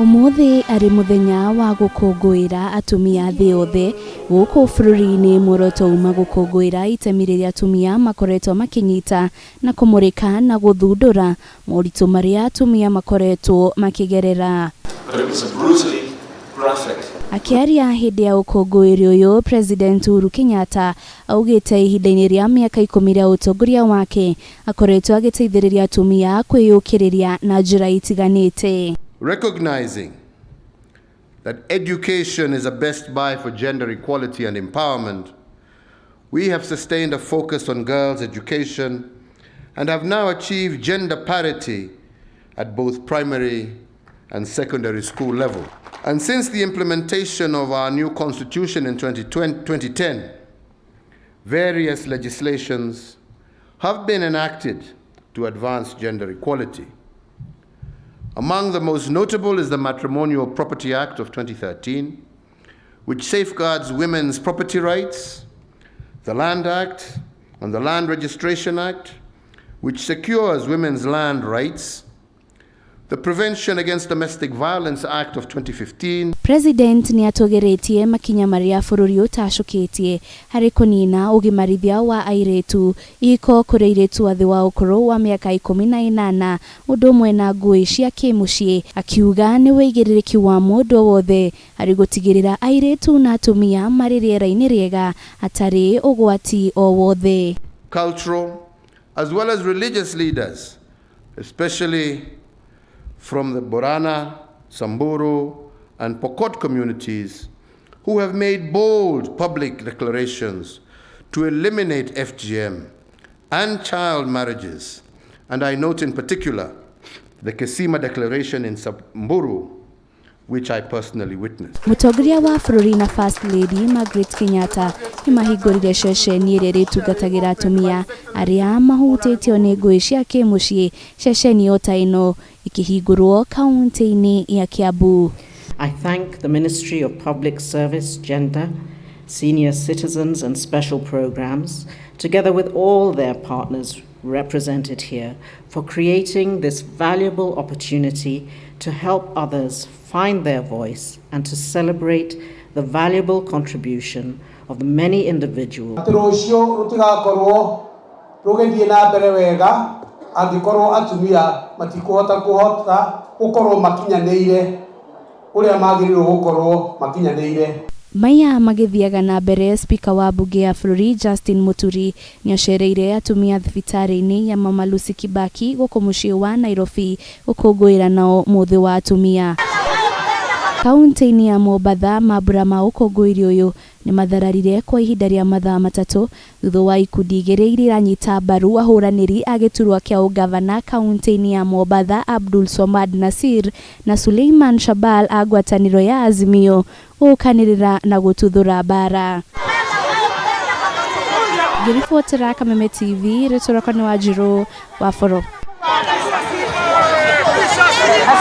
Umuthi ari muthenya wa gukungwira atumia thi yothe guku bururi-ini muoroto uma gukungwira itemi riria atumia makoretwo makinyita na kumurika na guthundura moritu maria atumia makoretwo makigerera. Akiaria hindi ya ukungwiri uyu, President Uhuru Kenyatta augite ihinda-ini ria miaka 10 ria utongoria wake akoretwo agiteithiriria atumia kwiyukiriria na njira itiganite. Recognizing that education is a best buy for gender equality and empowerment, we have sustained a focus on girls' education and have now achieved gender parity at both primary and secondary school level. And since the implementation of our new constitution in 2010, various legislations have been enacted to advance gender equality. Among the most notable is the Matrimonial Property Act of 2013, which safeguards women's property rights, the Land Act and the Land Registration Act, which secures women's land rights, the Prevention Against Domestic Violence Act of 2015. President niaugite makinya maria bururi itacukitie hari kunina ugimarithia wa airitu, ihiko kuri airitu athi wa ukuru wa miaka 18 undu umwe na ngui cia kimucii, akiuga ni wigiririki wa mundu wothe hari gutigirira airitu na atumia mari riera-ini riega atari ugwati o wothe. Cultural as well as religious leaders, especially from the Borana, Samburu, and Pokot communities, who have made bold public declarations to eliminate FGM and child marriages. And I note in particular the Kisima Declaration in Samburu, which I personally witnessed. Mutongoria wa bururi na First Lady Margaret Kenyatta ni mahingurire ceceni iria ritungatagira atumia aria mahutitio ni ngui cia kimucii, ceceni ota ino ikihingurwo kaunti-ini ya Kiambu. I thank the Ministry of Public Service, Gender, Senior Citizens and Special Programs, together with all their partners represented here, for creating this valuable opportunity to help others find their voice and to celebrate the valuable contribution of the many individuals. Angikoro atumia matikuhota gukorwo makinyanĩire uria magĩrĩirwo gukorwo makinyanĩire. Maya magithiaga na mbere, Speaker wa bunge ya bururi Justin Muturi niacereire atumia thibitari-ini ya Mama Lucy Kibaki guku mucii wa Nairobi gukungwira nao muthi wa atumia. Kaunti-ini ya Mombasa, mambura ma ukungwiri uyu ni mathararire kwa ihinda ria mathaa matatu thutha wa ikundi igiri iria iranyita mbaru ahuraniri a giturwa kia ugavana kaunti-ini ya Mombasa, Abdul Somad Nasir na Suleiman Shabal a ngwataniro ya Azimio gukanirira na gututhura bara. Ngiribotera Kameme TV, Rĩtũra Kanĩ Wanjirũ wa Foro.